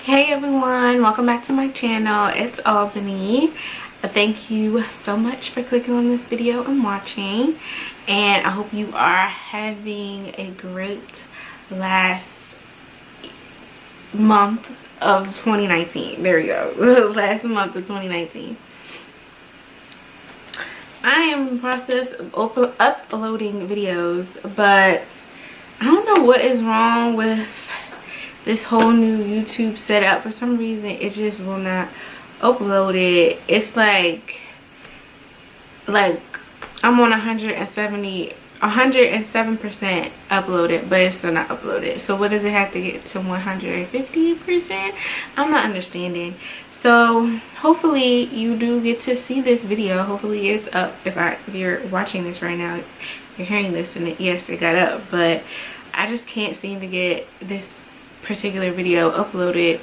Hey everyone, welcome back to my channel. It's Albany. Thank you so much for clicking on this video and watching, and I hope you are having a great last month of 2019. There we go. Last month of 2019. I am in the process of uploading videos, but I don't know what is wrong with this whole new YouTube setup. For some reason it just will not upload it. It's like I'm on 107% uploaded, but it's still not uploaded. So what does it have to get to 150%? I'm not understanding. So hopefully you do get to see this video. Hopefully it's up. If you're watching this right now, you're hearing this, and yes, it got up, but I just can't seem to get this particular video uploaded,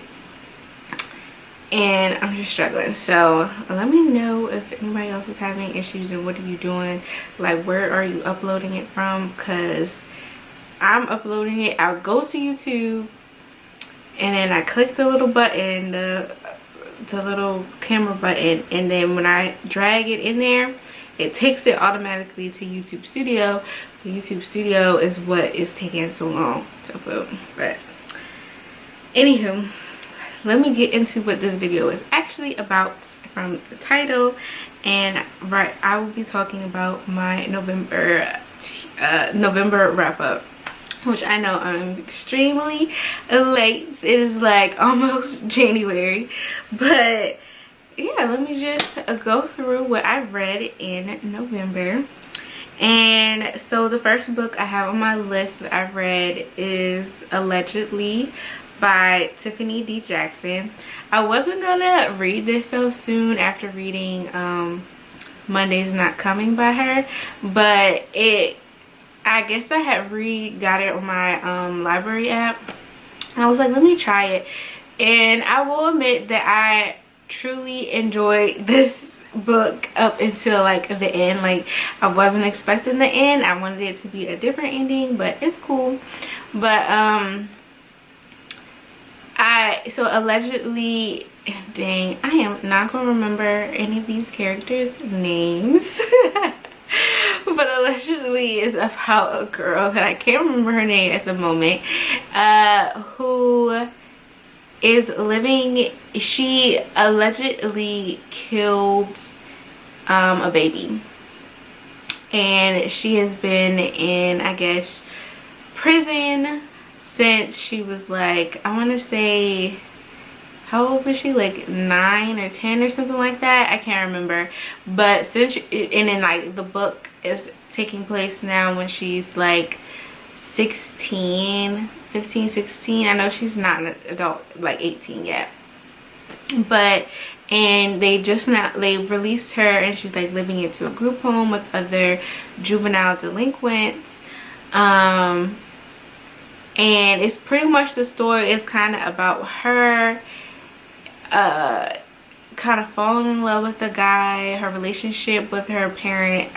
and I'm just struggling. So let me know if anybody else is having issues, and what are you doing, like where are you uploading it from? Because I'm uploading it, I'll go to YouTube and then I click the little button, the little camera button, and then when I drag it in there, it takes it automatically to YouTube Studio. The YouTube Studio is what is taking so long to upload. But anywho, let me get into what this video is actually about from the title. And I will be talking about my November wrap-up, which I know I'm extremely late. It is like almost January, but yeah, let me just go through what I read in November. And so the first book I have on my list that I've read is Allegedly by Tiffany D. Jackson. I wasn't gonna read this so soon after reading Monday's Not Coming by her, but I guess I had got it on my library app. I was like, let me try it, and I will admit that I truly enjoyed this book up until like the end. Like, I wasn't expecting the end. I wanted it to be a different ending, but it's cool. But so Allegedly, dang, I am not gonna remember any of these characters' names. But Allegedly is about a girl that I can't remember her name at the moment, who is living, she allegedly killed a baby, and she has been in, I guess, prison since she was like, I want to say, how old was she, like 9 or 10 or something like that, I can't remember. But since and then like the book is taking place now when she's like 15, 16. I know she's not an adult, like 18 yet, but and they released her, and she's like living into a group home with other juvenile delinquents. And it's pretty much, the story is kind of about her kind of falling in love with the guy, her relationship with her parent,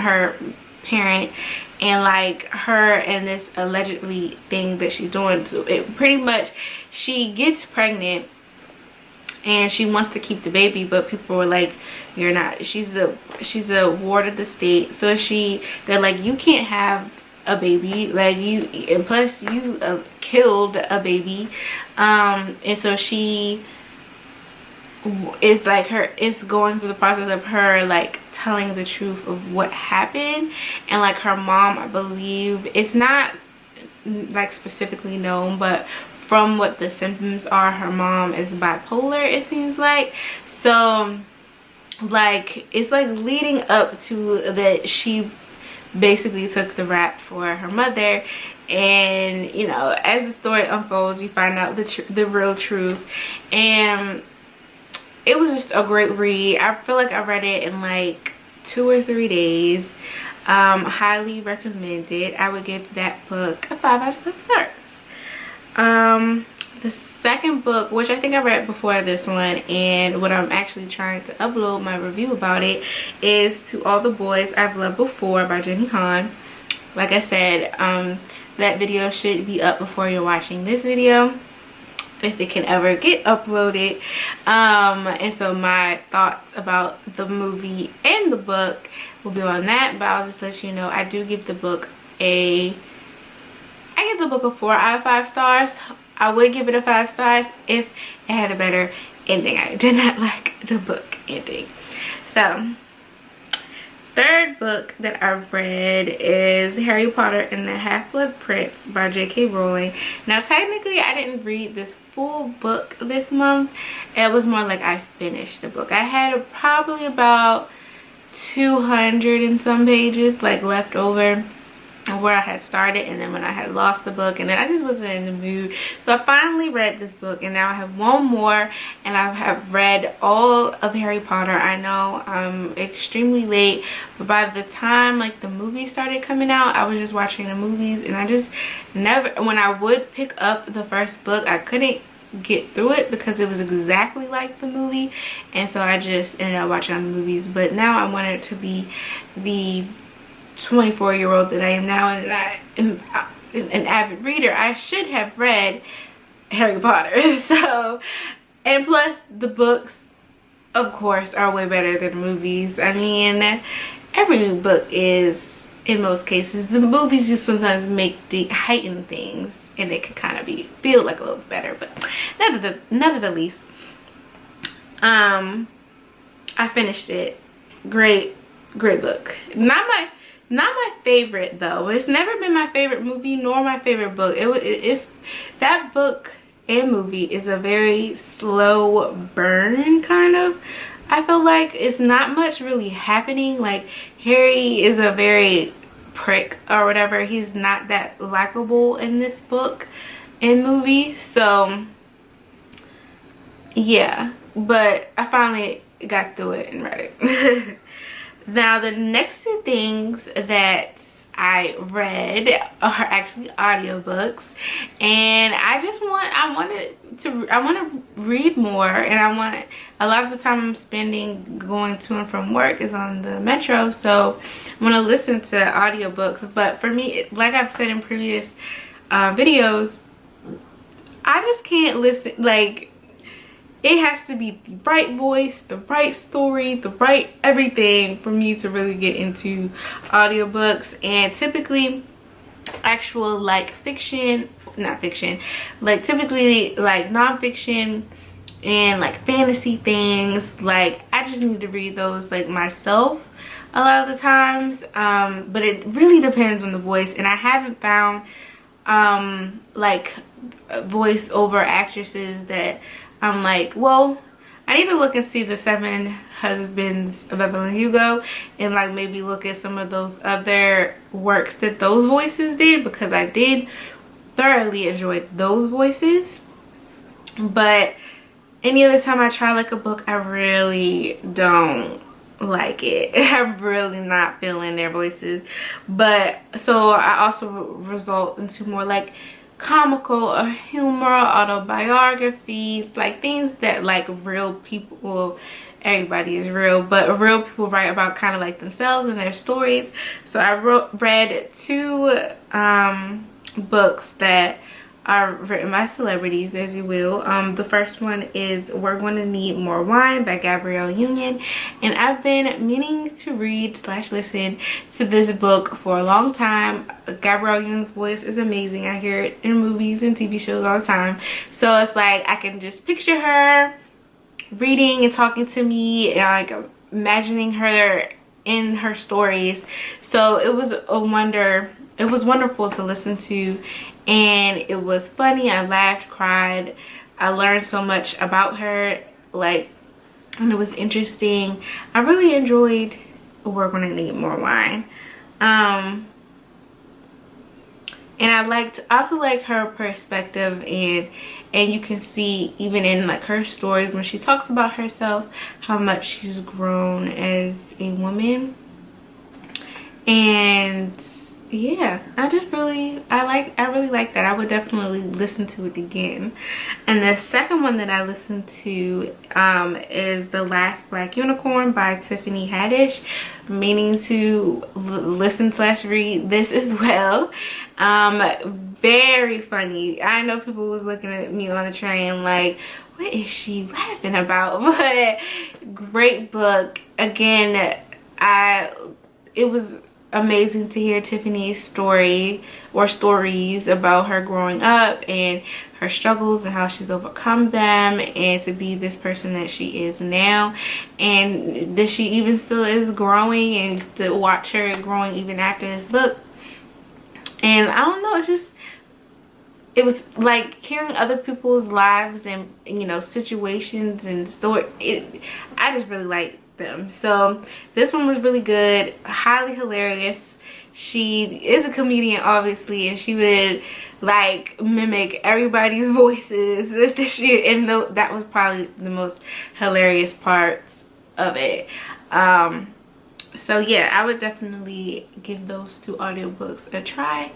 and like her and this allegedly thing that she's doing. So it pretty much, she gets pregnant and she wants to keep the baby, but people were like, you're not, she's a ward of the state, so they're like, you can't have a baby, like you, and plus you killed a baby. And so she is like, it's going through the process of her like telling the truth of what happened. And like her mom, I believe, it's not like specifically known, but from what the symptoms are, her mom is bipolar, it seems like. So like it's like leading up to that, she basically took the rap for her mother. And you know, as the story unfolds, you find out the real truth. And it was just a great read. I feel like I read it in like 2 or 3 days. Highly recommend it. I would give that book a 5 out of 5 stars. The second book, which I think I read before this one, and what I'm actually trying to upload my review about it, is To All the Boys I've Loved Before by Jenny Han. Like I said, that video should be up before you're watching this video. if it can ever get uploaded. And so my thoughts about the movie and the book will be on that, but I'll just let you know I do give the book a 4 out of 5 stars. I would give it a 5 stars if it had a better ending. I did not like the book ending. So third book that I've read is Harry Potter and the Half-Blood Prince by J.K. Rowling. Now technically I didn't read this full book this month. It was more like I finished the book. I had probably about 200 and some pages like left over where I had started, and then when I had lost the book, and then I just wasn't in the mood. So I finally read this book, and now I have one more, and I have read all of Harry Potter. I know I'm extremely late, but by the time like the movie started coming out, I was just watching the movies, and I just never, when I would pick up the first book, I couldn't get through it because it was exactly like the movie, and so I just ended up watching the movies. But now I want it to be the 24-year-old that I am now, and I am an avid reader. I should have read Harry Potter. So, and plus the books of course are way better than the movies. I mean, every book is, in most cases. The movies just sometimes make the heighten things, and it can kind of feel like a little better, but nevertheless, I finished it. Great book. Not my favorite though. It's never been my favorite movie nor my favorite book. It's that book and movie is a very slow burn kind of. I feel like it's not much really happening. Like Harry is a very prick or whatever. He's not that likable in this book and movie. So yeah, but I finally got through it and read it. Now the next two things that I read are actually audiobooks, and I want to read more, and I want, a lot of the time I'm spending going to and from work is on the metro, so I want to listen to audiobooks. But for me, like I've said in previous videos, I just can't listen, like it has to be the right voice, the right story, the right everything for me to really get into audiobooks. And typically actual like fiction, not fiction, like typically like nonfiction and like fantasy things, like I just need to read those like myself a lot of the times. But it really depends on the voice, and I haven't found like voiceover actresses that I'm like, well, I need to look and see the 7 Husbands of Evelyn Hugo, and like maybe look at some of those other works that those voices did, because I did thoroughly enjoy those voices. But any other time I try like a book, I really don't like it. I'm really not feeling their voices. But so I also result into more like comical or humor, autobiographies, like things that like real people, well, everybody is real, but real people write about kind of like themselves and their stories. So I read 2 books that are written by celebrities, as you will. The first one is We're Going to Need More Wine by Gabrielle Union, and I've been meaning to read / listen to this book for a long time. Gabrielle Union's voice is amazing. I hear it in movies and TV shows all the time, so it's like I can just picture her reading and talking to me, and like imagining her in her stories. So it was wonderful to listen to, and it was funny. I laughed, cried, I learned so much about her, like, and it was interesting. I really enjoyed We're Gonna Need More Wine. And I also like her perspective, and you can see even in like her stories when she talks about herself how much she's grown as a woman. And yeah, I really like that. I would definitely listen to it again. And the second one that I listened to is The Last Black Unicorn by Tiffany Haddish. Meaning to listen / read this as well. very funny. I know people was looking at me on the train like, what is she laughing about? But great book. Again, it was amazing to hear Tiffany's story or stories about her growing up and her struggles and how she's overcome them, and to be this person that she is now, and that she even still is growing, and to watch her growing even after this book. And I don't know, it was like hearing other people's lives and, you know, situations and story. I just really liked them. So this one was really good, highly hilarious. She is a comedian, obviously, and she would like mimic everybody's voices. And that was probably the most hilarious parts of it. So yeah, I would definitely give those 2 audiobooks a try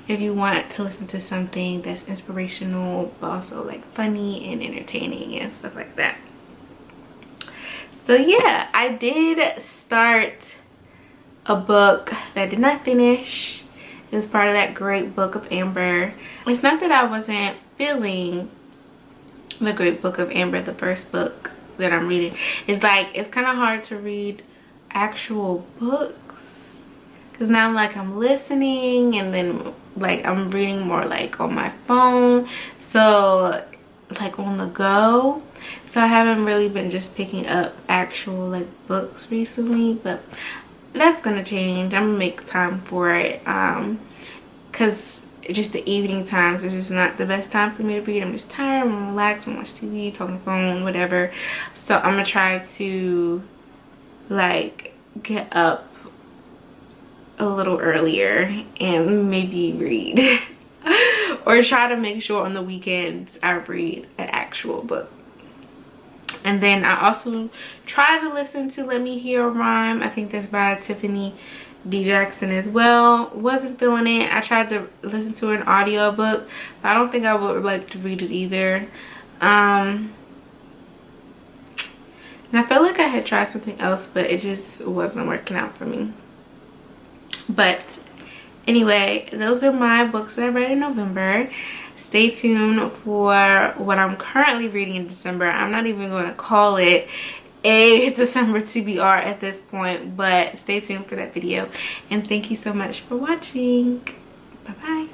if you want to listen to something that's inspirational but also like funny and entertaining and stuff like that. So yeah, I did start a book that I did not finish. It was part of that Great Book of Amber. It's not that I wasn't feeling the Great Book of Amber, the first book that I'm reading. It's like, it's kind of hard to read actual books because now like I'm listening and then like I'm reading more like on my phone, so like on the go. So I haven't really been just picking up actual like books recently, but that's gonna change. I'm gonna make time for it, because just the evening times is just not the best time for me to read. I'm just tired, I'm gonna relax, I'm gonna watch TV, talk on the phone, whatever. So I'm gonna try to like get up a little earlier and maybe read or try to make sure on the weekends I read an actual book. And then I also try to listen to Let Me Hear a Rhyme. I think that's by Tiffany D. Jackson as well. Wasn't feeling it. I tried to listen to an audio book, but I don't think I would like to read it either. And I felt like I had tried something else, but it just wasn't working out for me. But anyway, those are my books that I read in November. Stay tuned for what I'm currently reading in December. I'm not even going to call it a December TBR at this point, but stay tuned for that video. And thank you so much for watching. Bye bye.